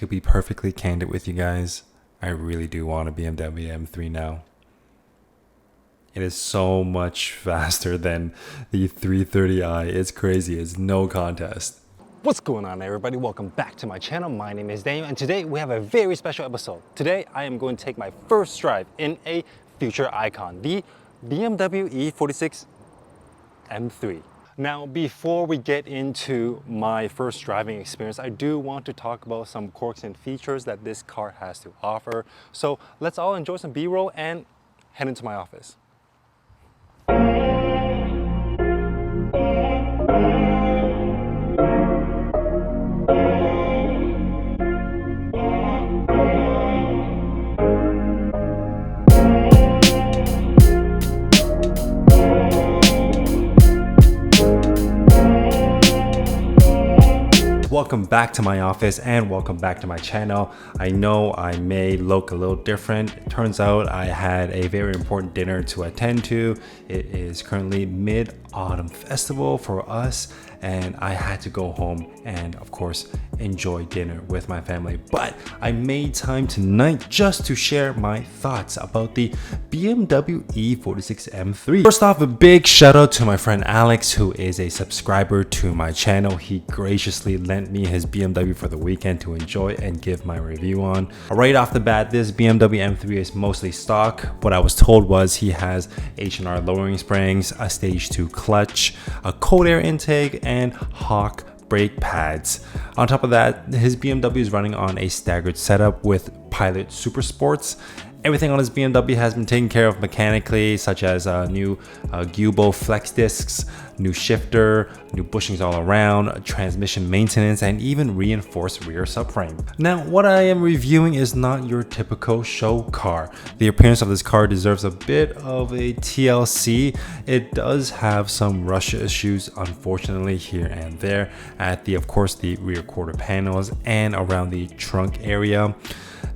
To be perfectly candid with you guys, I really do want a BMW M3 now. It is so much faster than the 330i. It's crazy. It's no contest. What's going on, everybody? Welcome back to my channel. My name is Daniel, and today we have a very special episode. Today I am going to take my first drive in a future icon, the BMW E46 M3. Now, before we get into my first driving experience, I do want to talk about some quirks and features that this car has to offer. So let's all enjoy some B-roll and head into my office. Welcome back to my office and welcome back to my channel. I know I may look a little different. It turns out I had a very important dinner to attend to. It is currently Mid-Autumn Festival for us, and I had to go home and of course enjoy dinner with my family. But I made time tonight just to share my thoughts about the BMW E46 M3. First off, a big shout out to my friend Alex, who is a subscriber to my channel. He graciously lent me his BMW for the weekend to enjoy and give my review on. Right off the bat, this BMW M3 is mostly stock. What I was told was he has H&R lowering springs, a stage 2 clutch, a cold air intake, and Hawk brake pads. On top of that, his BMW is running on a staggered setup with Pilot Super Sports. Everything on his BMW has been taken care of mechanically, such as new Gubo flex discs, new shifter, new bushings all around, transmission maintenance, and even reinforced rear subframe. Now, what I am reviewing is not your typical show car. The appearance of this car deserves a bit of a TLC. It does have some rush issues, unfortunately, here and there at of course, the rear quarter panels and around the trunk area.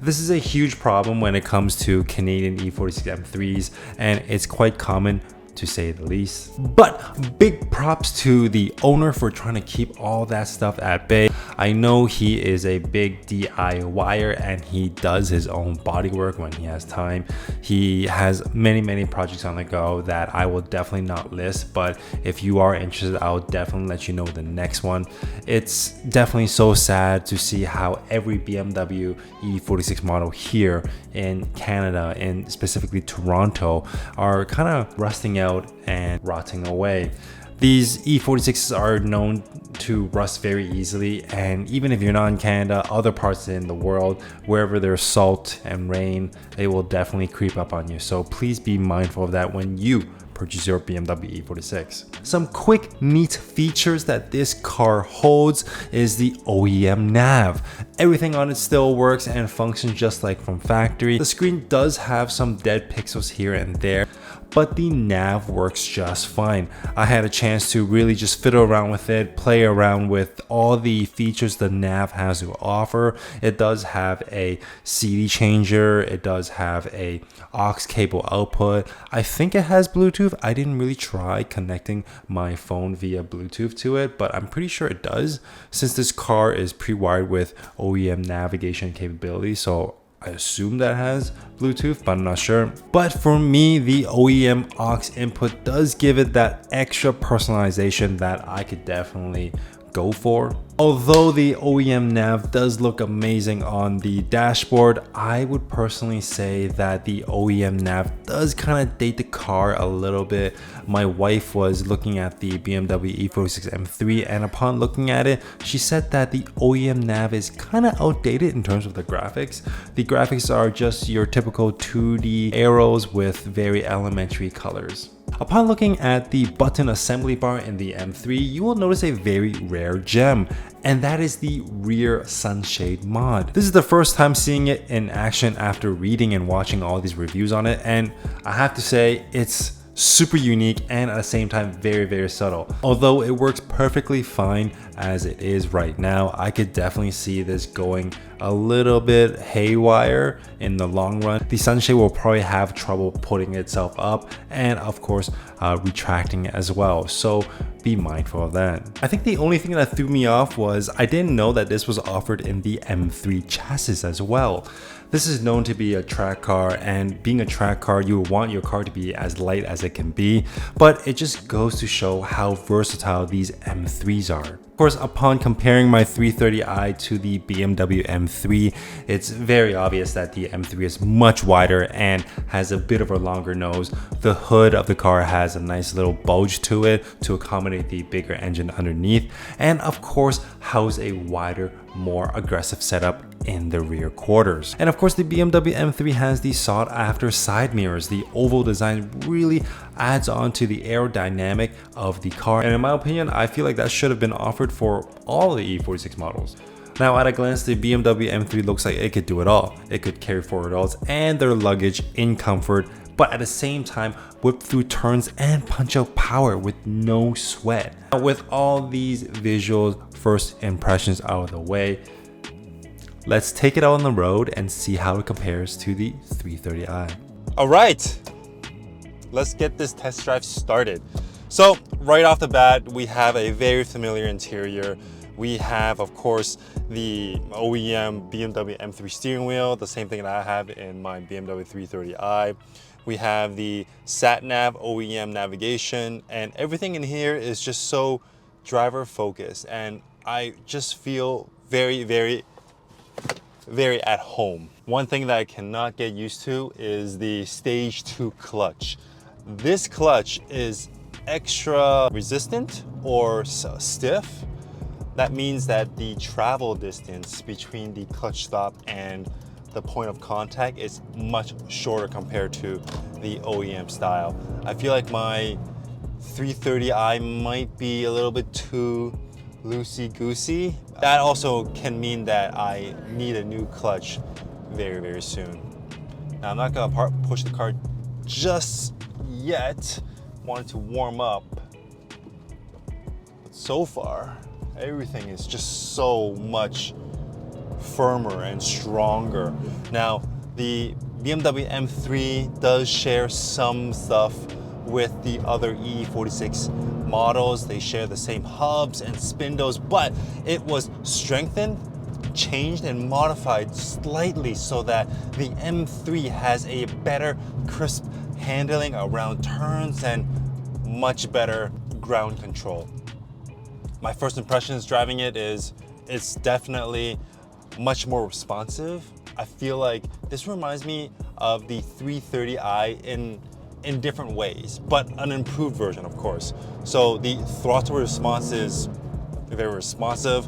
This is a huge problem when it comes to Canadian E46 M3s, and it's quite common to say the least. But big props to the owner for trying to keep all that stuff at bay. I know he is a big DIYer and he does his own bodywork when he has time. He has many projects on the go that I will definitely not list, but if you are interested, I'll definitely let you know the next one. It's definitely so sad to see how every BMW E46 model here in Canada, and specifically Toronto, are kind of rusting out and rotting away. These E46s are known to rust very easily, and even if you're not in Canada, other parts in the world, wherever there's salt and rain, they will definitely creep up on you. So please be mindful of that when you purchase your BMW E46. Some quick, neat features that this car holds is the OEM nav. Everything on it still works and functions just like from factory. The screen does have some dead pixels here and there, but the nav works just fine. I had a chance to really just fiddle around with it, play around with all the features the nav has to offer. It does have a CD changer, it does have a aux cable output. I think it has Bluetooth. I didn't really try connecting my phone via Bluetooth to it, but I'm pretty sure it does, since this car is pre-wired with OEM navigation capability. So I assume that has Bluetooth, but I'm not sure. But for me, the OEM aux input does give it that extra personalization that I could definitely go for. Although the OEM nav does look amazing on the dashboard, I would personally say that the OEM nav does kind of date the car a little bit. My wife was looking at the BMW E46 M3, and upon looking at it, she said that the OEM nav is kind of outdated in terms of the graphics. The graphics are just your typical 2D arrows with very elementary colors. Upon looking at the button assembly bar in the M3, you will notice a very rare gem, and that is the rear sunshade mod. This is the first time seeing it in action after reading and watching all these reviews on it, and I have to say it's super unique and at the same time very subtle. Although it works perfectly fine as it is right now. I could definitely see this going a little bit haywire in the long run. The sunshade will probably have trouble putting itself up, and of course retracting as well, so be mindful of that. I think the only thing that threw me off was I didn't know that this was offered in the M3 chassis as well. This is known to be a track car, and being a track car, you want your car to be as light as it can be, but it just goes to show how versatile these M3s are. Of course, upon comparing my 330i to the BMW M3, it's very obvious that the M3 is much wider and has a bit of a longer nose. The hood of the car has a nice little bulge to it to accommodate the bigger engine underneath, and of course house a wider, more aggressive setup in the rear quarters. And of course the BMW M3 has the sought after side mirrors. The oval design really adds on to the aerodynamic of the car, and in my opinion I feel like that should have been offered for all the E46 models. Now at a glance, the BMW M3 looks like it could do it all. It could carry 4 adults and their luggage in comfort, but at the same time whip through turns and punch out power with no sweat. Now, with all these visual first impressions out of the way, let's take it out on the road and see how it compares to the 330i. All right, let's get this test drive started. So right off the bat, we have a very familiar interior. We have, of course, the OEM BMW M3 steering wheel, the same thing that I have in my BMW 330i. We have the sat-nav OEM navigation, and everything in here is just so driver focused, and I just feel very at home. One thing that I cannot get used to is the stage 2 clutch. This clutch is extra resistant or stiff. That means that the travel distance between the clutch stop and the point of contact is much shorter compared to the OEM style. I feel like my 330i might be a little bit too loosey-goosey. That also can mean that I need a new clutch very soon. Now I'm not gonna push the car just yet. Wanted to warm up, but so far everything is just so much firmer and stronger. Now the BMW M3 does share some stuff with the other E46 models. They share the same hubs and spindles, but it was strengthened, changed, and modified slightly so that the M3 has a better crisp handling around turns and much better ground control. My first impressions driving it is it's definitely much more responsive. I feel like this reminds me of the 330i in different ways, but an improved version, of course. So the throttle response is very responsive.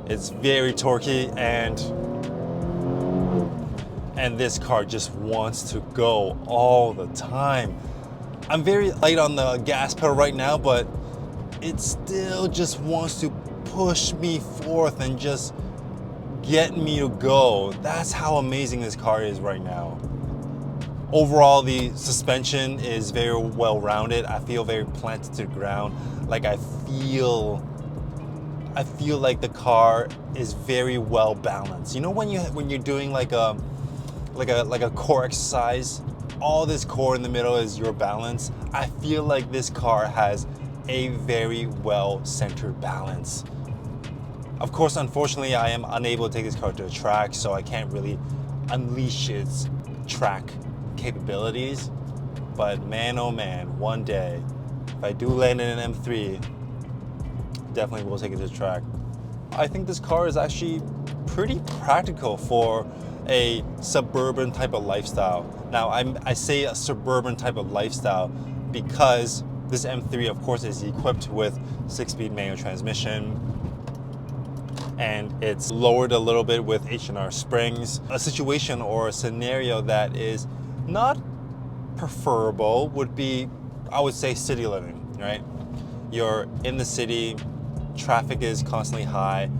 It's very torquey, and this car just wants to go all the time. I'm very light on the gas pedal right now, but it still just wants to push me forth and just get me to go. That's how amazing this car is right now. Overall, the suspension is very well rounded. I feel very planted to the ground. Like I feel like the car is very well balanced. You know when you're doing like a core exercise, all this core in the middle is your balance. I feel like this car has a very well centered balance. Of course, unfortunately, I am unable to take this car to a track, so I can't really unleash its track capabilities. But man, oh man, one day, if I do land in an M3, definitely will take it to the track. I think this car is actually pretty practical for a suburban type of lifestyle. Now, I say a suburban type of lifestyle because this M3, of course, is equipped with 6-speed manual transmission, and it's lowered a little bit with H&R springs. A situation or a scenario that is not preferable would be, I would say, city living, right? You're in the city, traffic is constantly high.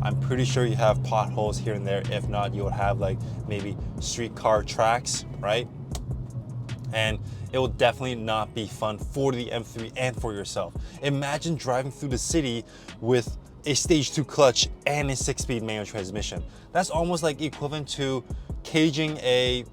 I'm pretty sure you have potholes here and there. If not, you would have like maybe streetcar tracks, right? And it will definitely not be fun for the M3 and for yourself. Imagine driving through the city with a stage 2 clutch and a 6-speed manual transmission. That's almost like equivalent to caging a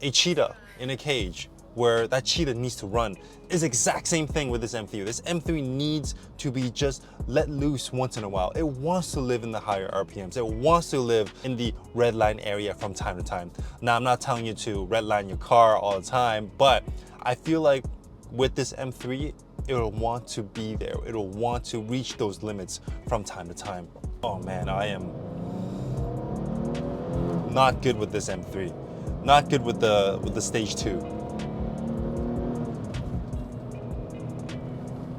cheetah in a cage, where that cheetah needs to run. It's the exact same thing with this M3. This M3 needs to be just let loose once in a while. It wants to live in the higher RPMs. It wants to live in the red line area from time to time. Now, I'm not telling you to redline your car all the time, but I feel like with this M3, it'll want to be there. It'll want to reach those limits from time to time. Oh man, I am not good with this M3. Not good with the stage 2.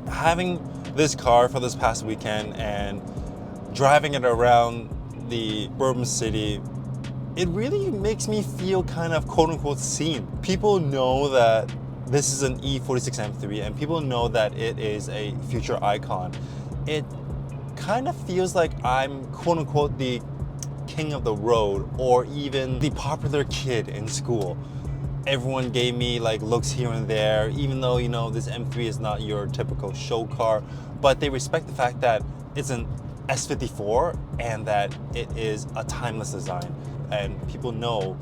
Having this car for this past weekend and driving it around the Bourbon City, it really makes me feel kind of quote-unquote seen. People know that this is an E46 M3 and people know that it is a future icon. It kind of feels like I'm quote-unquote the king of the road, or even the popular kid in school. Everyone gave me like looks here and there, even though, you know, this M3 is not your typical show car, but they respect the fact that it's an S54 and that it is a timeless design and people know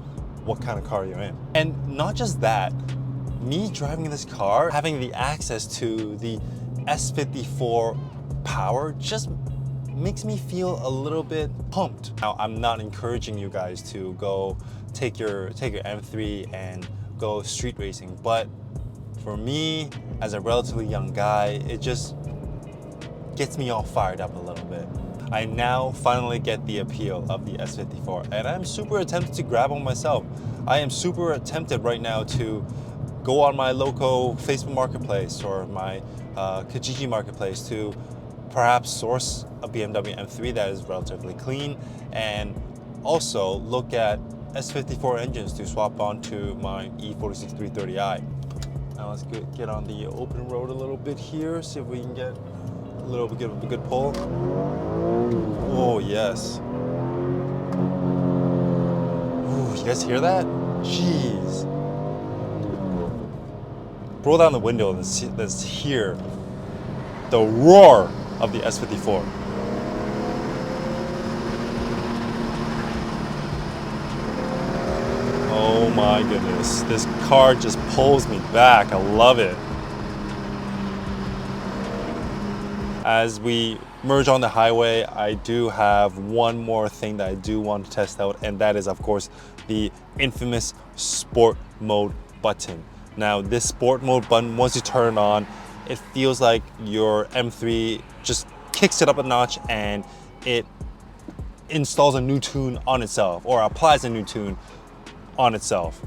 what kind of car you're in. And not just that, me driving this car, having the access to the S54 power just makes me feel a little bit pumped. Now, I'm not encouraging you guys to go take your M3 and go street racing, but for me, as a relatively young guy, it just gets me all fired up a little bit. I now finally get the appeal of the S54, and I'm super tempted to grab one myself. I am super tempted right now to go on my local Facebook Marketplace or my Kijiji Marketplace to perhaps source a BMW M3 that is relatively clean, and also look at S54 engines to swap onto my E46 330i. Now let's get on the open road a little bit here, see if we can get a little bit of a good pull. Oh yes. Ooh, you guys hear that? Jeez. Roll down the window and let's hear the roar of the S54. Oh my goodness, this car just pulls me back. I love it. As we merge on the highway, I do have one more thing that I do want to test out, and that is, of course, the infamous sport mode button. Now, this sport mode button, once you turn it on, it feels like your M3 just kicks it up a notch and it installs a new tune on itself, or applies a new tune on itself.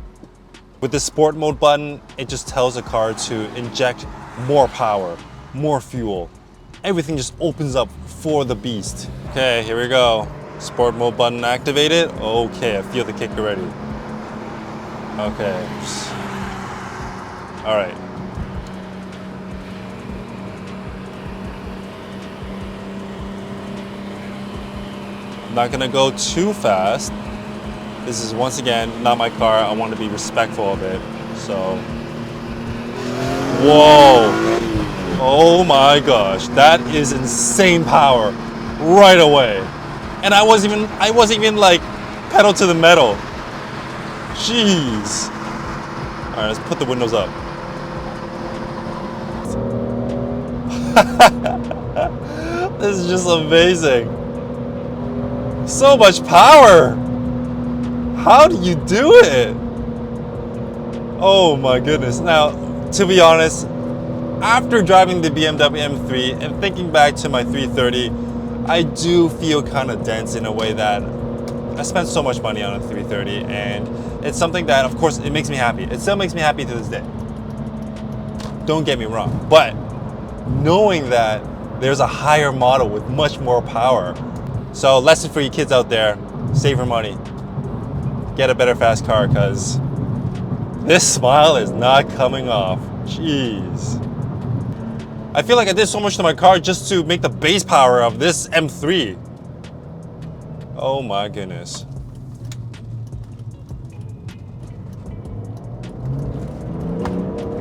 With the sport mode button, it just tells the car to inject more power, more fuel. Everything just opens up for the beast. Okay, here we go. Sport mode button activated. Okay, I feel the kick already. Okay. All right. I'm not gonna go too fast. This is, once again, not my car. I want to be respectful of it. So, whoa. Oh my gosh, that is insane power right away. And I wasn't even like pedal to the metal. Jeez. All right, let's put the windows up. This is just amazing. So much power. How do you do it? Oh my goodness. Now, to be honest, after driving the BMW M3 and thinking back to my 330, I do feel kind of dense in a way that I spent so much money on a 330, and it's something that, of course, it makes me happy. It still makes me happy to this day. Don't get me wrong, but knowing that there's a higher model with much more power. So, lesson for you kids out there, save your money. Get a better fast car, because this smile is not coming off. Jeez. I feel like I did so much to my car just to make the base power of this M3. Oh my goodness.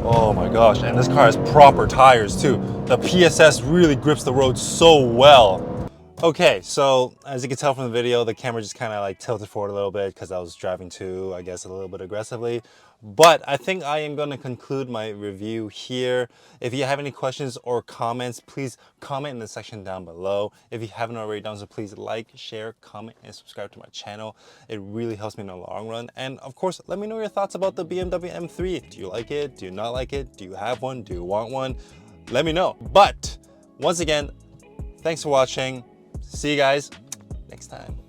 Oh my gosh, and this car has proper tires too. The PSS really grips the road so well. Okay, so as you can tell from the video, the camera just kind of like tilted forward a little bit because I was driving too, I guess, a little bit aggressively. But I think I am going to conclude my review here. If you have any questions or comments, please comment in the section down below. If you haven't already done so, please like, share, comment, and subscribe to my channel. It really helps me in the long run. And of course, let me know your thoughts about the BMW M3. Do you like it? Do you not like it? Do you have one? Do you want one? Let me know. But once again, thanks for watching. See you guys next time.